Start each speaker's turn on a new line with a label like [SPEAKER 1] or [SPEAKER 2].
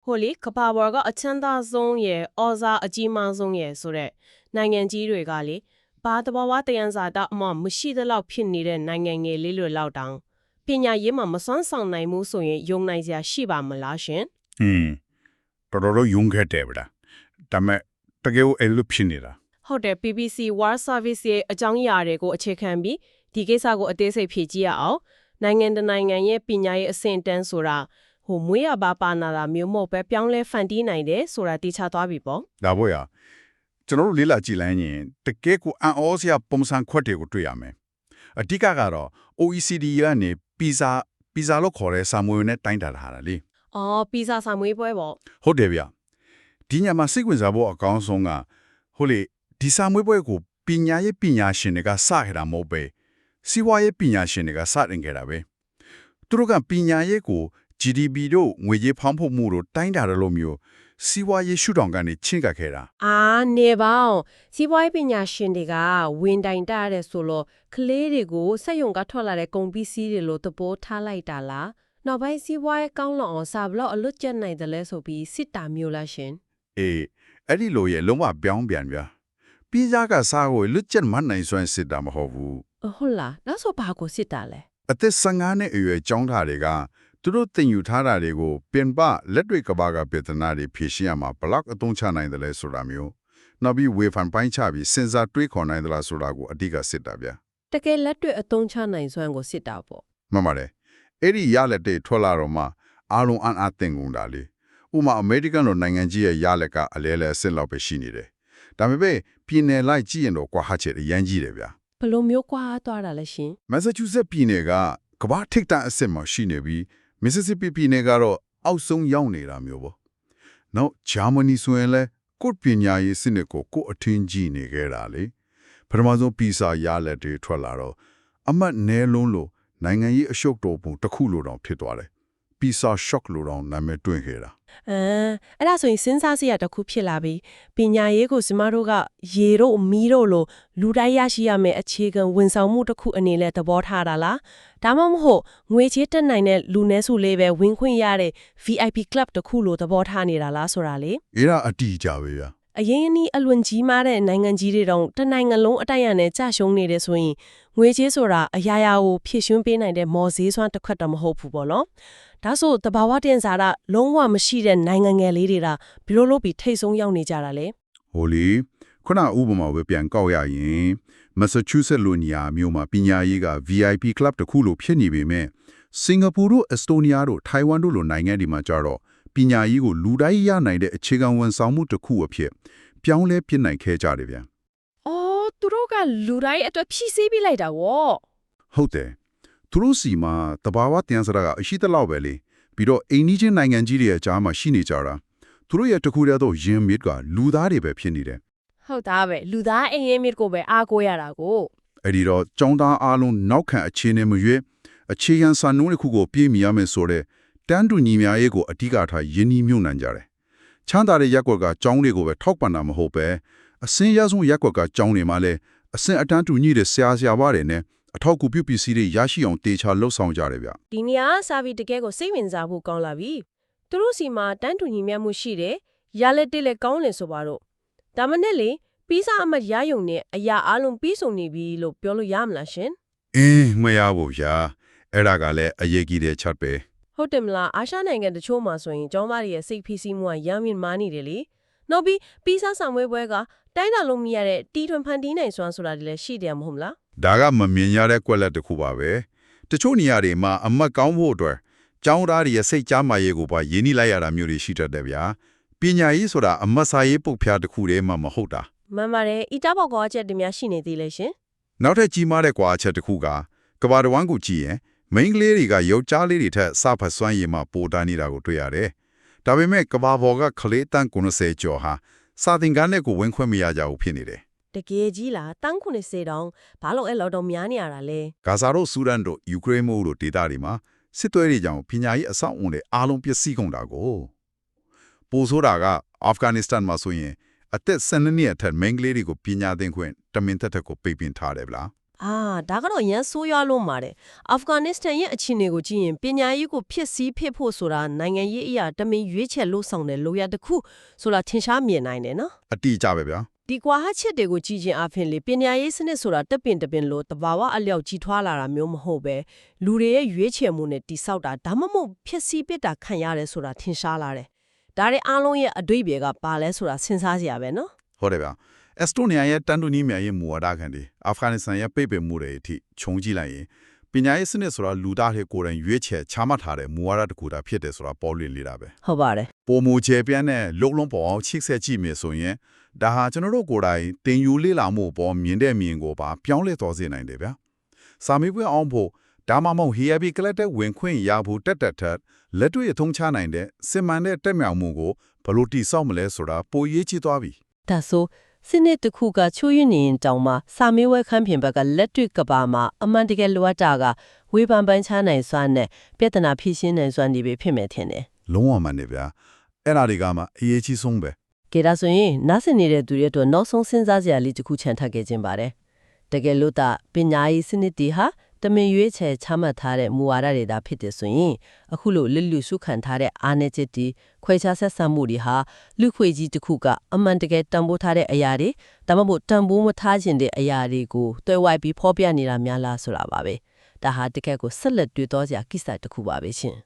[SPEAKER 1] ဟိုလေကဘာဘော်ကအချမ်းသာဆုံးရဲ့အော်ဇာအကြီးမားဆုံးရဲ့ဆိုတဲ့နိုင်ငံကြီးတွေကလေဘာတဘာဝတယံဇာတာအမှမရှိသလောက်ဖြစ်နေတဲ့နိုင်ငံငယ်လေးတွေလောက်တောင်ပညာရေးမှာမစွမ်းဆောင်နိုင်မှုဆိုရင်ယုံနိုင်စရာရှိပါမလားရှင်
[SPEAKER 2] တော်ယုံခဲ့တယ်ဗျာဒါမဲ့တကယ်အဲ့လိုဖြစ်နေတာ
[SPEAKER 1] ဟုတ်တယ် BBC World Service ရဲ့အကြောင်းအရာတွေကိုအခြေခံပြီးဒီကိစ္စကိုအသေးစိတ်ဖြေကြည့်ရအောင်နိုင်ငံတနိုင်ငံရဲ့ပညာရေးအဆင့်တန်းဆိုတာမွေးရပါပါနာတာမျိုးမဟုတ်ပဲပြောင်းလဲဖန်တီးနိုင်တယ်ဆိုတာတိကျသွားပြီပေါ့
[SPEAKER 2] ဒါပေါ့ရကျွန်တော်တို့လေးလာကြည့်လိုက်ရင်တကယ်ကိုအန်အောစရာပုံစံခွက်တွေကိုတွေ့ရမယ်အဓိကကတော့ OECD ကနေ PISA လို့ခေါ်တဲ့စာမွေးနဲ့တိုင်းတာထားတာလေ
[SPEAKER 1] အော်ပီဇာစာမွေးပွဲပေါ့
[SPEAKER 2] ဟုတ်တယ်ဗျဒီညမှာစိတ်ဝင်စားဖို့အကောင်းဆုံးကဟိုလေဒီစာမွေးပွဲကိုပညာရေးပညာရှင်တွေကစခဲ့တာမဟုတ်ပဲစီးပွားရေးပညာရှင်တွေကစတင်ခဲ့တာပဲသူတို့ကပညာရေးကို GDP တို့ငွေကြေးဖောင်းဖို့မှုတို့တိုင်းတာရလို့မျိုးစီးပွားရေးရှုထောင့်ကနေချင်းကပ်ခဲ့တာ
[SPEAKER 1] အာနေပါအောင်စီးပွားရေးပညာရှင်တွေကဝင်တိုင်တရတဲ့ဆိုလို့ကလေးတွေကိုစက်ရုံကထွက်လာတဲ့ကုန်ပစ္စည်းတွေလို့သဘောထားလိုက်တာလားနောက်ပိုင်းစီးပွားရေးကောင်းလောင်အောင်စာဘလောက်အလွတ်ကျက်နိုင်တယ်လဲဆိုပြီးစစ်တာမျိုးလားရှင်
[SPEAKER 2] အေးအဲ့ဒီလိုရဲ့လုံးဝပြောင်းပြန်ဗျာပြီးကြကစားကိုလွတ်ချက်မှတ်နိုင်စွမ်းစစ်တာမဟုတ်ဘူး
[SPEAKER 1] ဟုတ်လားနောက်ဆိုဘာကိုစစ်တာလဲ
[SPEAKER 2] အသက်15နှစ်အရွယ်ကျောင်းသားတွေကသူတို့သင်ယူထားတာတွေကိုပြင်ပလက်တွေကဘာကပြဿနာတွေဖြေရှင်းရမှာဘလောက်အသုံးချနိုင်တယ်လဲဆိုတာမျိုးနောက်ပြီးဝေဖန်ပိုင်းချပြီးစဉ်းစားတွေးခေါ်နိုင်သလားဆိုတာကိုအဓိကစစ်တာဗျာ
[SPEAKER 1] တကယ်လက်တွေ့အသုံးချနိုင်စွမ်းကိုစစ်တာပေါ့
[SPEAKER 2] မှန်ပါတယ်အဲ့ဒီရလက်တွေထွက်လာတော့မှအားလုံးအသင်ကုန်တာလေဥပမာအမေရိကန်လိုနိုင်ငံကြီးရဲ့ရလက်ကအလဲလဲအဆင့်လောက်ပဲရှိနေတယ်ဒါပေမဲ့ပြည်နယ်လိုက်ကြည့်ရင်တော့ကွာဟချက်အရန်ကြီးတယ်ဗျာ
[SPEAKER 1] ဘလို့မျိုးကွာသွားတာလဲရှင်
[SPEAKER 2] Massachusetts ပြည်နယ်ကကမ္ဘာထိပ်တန်းအဆင့်မှာရှိနေပြီး Mississippi ပြည်နယ်ကတော့အောက်ဆုံးရောက်နေတာမျိုးပေါ့။နောက် Germany ဆိုရင်လည်းကိုယ်ပညာရေးစနစ်ကိုကိုယ်အထင်ကြီးနေခဲ့တာလေ။ပထမဆုံး PISA ရလက်တွေထွက်လာတော့အမတ်နဲလုံးလို့နိုင်ငံရေးအရှုပ်တော်ပုံတစ်ခုလိုတောင်ဖြစ်သွားတယ်။ PISA shock လို့တောင်နာမည်တွင်ခဲ့တာ
[SPEAKER 1] အဲ့ဒါဆိုရင်စဉ်းစားစရာတစ်ခုဖြစ်လာပြီပညာရေးကိုကျမတို့ကရေတို့မီးတို့လိုလူတိုင်းရရှိရမယ့်အခြေခံဝန်ဆောင်မှုတစ်ခုအနေနဲ့သဘောထားတာလားဒါမှမဟုတ်ငွေချေးတက်နိုင်တဲ့လူနည်းစုလေးပဲဝင်ခွင့်ရတဲ့ VIP club တစ်ခုလိုသဘောထားနေတာလားဆိုတာလေ
[SPEAKER 2] ။အဲ့ဒါအတီးကြပဲဗျာ
[SPEAKER 1] အရင်အနည်းအလွန်ကြီးမားတဲ့နိုင်ငံကြီးတွေတောင်တစ်နိုင်ငံလုံးအတိုက်အနဲ့ကြာရှုံးနေတယ်ဆိုရင်ငွေချေးဆိုတာအရာရာကိုဖြည့်ရှင်ပေးနိုင်တဲ့မော်ဈေးစွမ်းတစ်ခွက်တော့မဟုတ်ဘူးပေါ့နော်ဒါဆိုတဘာဝတင်စားတာလုံးဝမရှိတဲ့နိုင်ငံငယ်လေးတွေကဘယ်လိုလုပ်ပြီးထိတ်ဆုံးရောက်နေကြတာလဲ
[SPEAKER 2] ။ဟိုလေခုနဥပမာပဲပြန်ကောက်ရရင် Massachusetts လိုနေရာမျိုးမှာပညာရေးက VIP club တစ်ခုလိုဖြစ်နေပေမဲ့စင်ကာပူတို့အက်စတိုးနီးယားတို့ထိုင်ဝမ်တို့လိုနိုင်ငံတွေမှာကြတော့ပညာရေးကိုလူတိုင်းရနိုင်တဲ့အခြေခံဝန်ဆောင်မှုတစ်ခုအဖြစ်ပြောင်းလဲပြစ်နိုင်ခဲ့ကြတယ်ဗျာ
[SPEAKER 1] အော်သူတို့ကလူတိုင်းအတွက်ဖြည့်ဆည်းပေးလိုက်တာဗော
[SPEAKER 2] ဟုတ်တယ်သူတို့စီမှာတဘာဝတန်စရာကအရှိတလောက်ပဲလေပြီးတော့အိန္ဒိချင်းနိုင်ငံကြီးတွေအကြားမှာရှိနေကြတာသူတို့ရဲ့တခုတည်းသောယင်မစ်ကလူသားတွေပဲဖြစ်နေတယ်
[SPEAKER 1] ဟုတ်သားပဲလူသားအင်းရင်မြစ်ကိုပဲအားကိုးရတာကို
[SPEAKER 2] အဲ့ဒီတော့ចောင်းသားအားလုံးနောက်ခံအခြေအနေမရွေးအခြေခံစံနှုန်းတစ်ခုကိုပြည့်မီရမယ်ဆိုတဲ့တန်းတူညီမျှရေးကိုအဓိကထားယဉ်ညီမြုံနှံကြတယ်ချမ်းသာတဲ့ရက်ကွက်ကចောင်းတွေကိုပဲထောက်ပံ့တာမဟုတ်ပဲအစင်းရဆုံးရက်ကွက်ကចောင်းတွေမှာလည်းအစင်းအတန်းတူညီတဲ့ဆရာဘာတွေနဲ့အထောက်အကူပြုပစ္စည်းတွေရရှိအောင်တေချာလှုပ်ဆောင်ကြတယ်ဗျ
[SPEAKER 1] ဒီနေရာစာပြီးတကယ်ကိုစိတ်ဝင်စားဖို့ကောင်းလာပြီသူတို့စီမှာတန်းတူညီမျှမှုရှိတယ်ရလက်တက်လက်ကောင်းတယ်ဆိုပါတော့ဒါမှနဲ့လေပြီးစားအမတ်ရယုံနဲ့အရာအလုံးပြီးဆုံးနေပြီလို့ပြောလို့ရမလားရှင်
[SPEAKER 2] မရဘူးဗျာအဲ့ဒါကလည်းအရေးကြီးတဲ့ချက်ပဲ
[SPEAKER 1] ဟုတ်တယ်မလားအာရှနိုင်ငံတချို့မှာဆိုရင်ကျောင်းသားတွေရဲ့စိတ်ဖိစီးမှုကရမ်းမြင့်မားနေတယ်လေနောက်ပြီးပြီးစားဆောင်ပွဲကတိုင်းတာလုံးမရတဲ့တီထွန်ဖန်တီးနိုင်စွမ်းဆိုတာတွေလည်းရှိတယ်မဟုတ်လား
[SPEAKER 2] ဒါကမမြင်ရတဲ့ကွက်လက်တစ်ခုပါပဲတချို့နေရာတွေမှာအမတ်ကောင်းဖို့အတွက်ကျောင်းသားတွေရဲ့စိတ်ကြားမာရေးကိုပါရင်းနှီးလိုက်ရတာမျိုးတွေရှိတတ်တယ်ဗျာပညာရေးဆိုတာအမတ်စာရေးပုတ်ဖြားတစ်ခုတည်းမှမဟုတ်တာ
[SPEAKER 1] မှန်ပါတယ်ဤတာဘောက်ကောအချက်တွေများရှိနေသေးလေရှင်
[SPEAKER 2] နောက်ထပ်ကြီးမားတဲ့ကွာအချက်တစ်ခုကကဘာတဝန်းကိုကြည့်ရင်မိန်းကလေးတွေကယောက်ျားလေးတွေထက်စဖတ်စွမ်းရည်မှပိုတာနေတာကိုတွေ့ရတယ်ဒါပေမဲ့ကဘာဘော်ကကလေးတန်း90ကျော်ဟာစာသင်ခန်းနဲ့ကိုဝင်ခွင့်မရကြဘူးဖြစ်နေတယ်
[SPEAKER 1] တကယ်ကြီးလားတန်း90တောင်ဘာလို့အဲ့လောက်တော့များနေရတာလဲ
[SPEAKER 2] ဂါဇာတို့ဆူဒန်တို့ယူကရိန်းမို့တို့ဒေသတွေမှာစစ်သွေးတွေကြောင့်ပညာရေးအဆောက်အုံတွေအားလုံးပျက်စီးကုန်တာကိုပိုဆိုတာကအာဖဂန်နစ္စတန်မှာဆိုရင်အသက်12နှစ်အထက်မိန်းကလေးတွေကိုပညာသင်ခွင့်တမင်သက်သက်ကိုပိတ်ပင်ထားတယ်ဗျာ
[SPEAKER 1] ဒါကတော့ရန်ဆိုးရွားလို့ပါတယ်အာဖဂန်နစ္စတန်ရဲ့အခြေအနေကိုကြည့်ရင်ပညာရေးကိုဖြစ်စည်းဖြစ်ဖို့ဆိုတာနိုင်ငံရေးအရာတမင်ရွေးချယ်လို့ဆောင်တဲ့လိုရတစ်ခုဆိုတာထင်ရှားမြင်နိုင်တယ်နော်
[SPEAKER 2] အတိအကျပဲဗျာ
[SPEAKER 1] ဒီကွာဟချက်တွေကိုကြည့်ချင်းအပြင်လေပညာရေးစနစ်ဆိုတာတပင်လို့တဘာဝအလျောက်ကြီးထွားလာတာမျိုးမဟုတ်ပဲလူတွေရဲ့ရွေးချယ်မှုနဲ့တိဆောက်တာဒါမှမဟုတ်ဖြစ်စည်းပစ်တာခံရတယ်ဆိုတာထင်ရှားလာတယ်ဒါတွေအားလုံးရဲ့အတွေ့အကြုံကပါလဲဆိုတာစဉ်းစားကြရပဲနော်
[SPEAKER 2] ဟုတ်တယ်ဗျာအက်စတိုနီယာရဲ့တန်တူနီမြန်ရဲ့မူဝါဒခံတွေအာဖဂန်နစ္စတန်ရဲ့ပိတ်ပင်မှုတွေအထိခြုံကြည့်လိုက်ရင်ပညာရေးစနစ်ဆိုတာလူသားတွေကိုယ်တိုင်ရွေးချယ်ချမှတ်ထားတဲ့မူဝါဒတစ်ခုတာဖြစ်တယ်ဆိုတာပေါ်လွင်နေတာပဲ
[SPEAKER 1] ဟုတ်ပါတယ်
[SPEAKER 2] ပုံမူချေပြန်းတဲ့လုံလုံးပေါ်အောင်ချိတ်ဆက်ကြည့်မယ်ဆိုရင်ဒါဟာကျွန်တော်တို့ကိုယ်တိုင်တင်ယူလေ့လာမှုပေါ်မြင်တဲ့မြင်ကိုပါပြောင်းလဲသွားစေနိုင်တယ်ဗျာစာမေးပွဲအောင်ဖို့ဒါမှမဟုတ် HIB ကလပ်တဲ့ဝင်ခွင့်ရဖို့တက်ထက်လက်တွေ့အထုံးချနိုင်တဲ့စင်မှန်တဲ့တက်မြောင်မှုကိုဘယ်လိုတိစောက်မလဲဆိုတာပိုရေးချသွားပြီ
[SPEAKER 1] ဒါဆိုစနစ်တစ်ခုကချိုးရင်းနေရင်တောင်မှစာမေးပွဲခန်းပြင်ဘက်ကလက်တွေ့ကဘာမှာအမှန်တကယ်လိုအပ်တာကဝေဖန်ပန်းချနိုင်စွမ်းနဲ့ပြဿနာဖြေရှင်းနိုင်စွမ်းတွေပဲဖြစ်မယ်ထင်တယ်
[SPEAKER 2] လုံးဝမှန်တယ်ဗျာအဲ့ဒါတွေကမှအရေးကြီးဆုံးပဲ
[SPEAKER 1] ကဲဒါဆိုရင်နားဆင်နေတဲ့သူတွေအတွက်နောက်ဆုံးစဉ်းစားစရာလေးတစ်ခုချန်ထပ်ခဲ့ခြင်းပါတယ်တကယ်လို့သာပညာရေးစနစ်တွေဟာတမင်ရွေးချယ်ချမှတ်ထားတဲ့မူဝါဒတွေသာဖြစ်တယ်ဆိုရင်အခုလိုလစ်လူစုခံထားတဲ့အာဏာချက်တွေခွဲခြားဆက်ဆံမှုတွေဟာလူခွေကြီးတစ်ခုကအမှန်တကယ်တန်ဖိုးထားတဲ့အရာတွေဒါမှမဟုတ်တန်ဖိုးမထားခြင်းတဲ့အရာတွေကိုတွဲဝိုက်ပြီးဖော်ပြနေတာများလားဆိုတာပါပဲဒါဟာတကယ်ကိုဆက်လက်တွေ့တော့စရာကိစ္စတစ်ခုပါပဲရှင်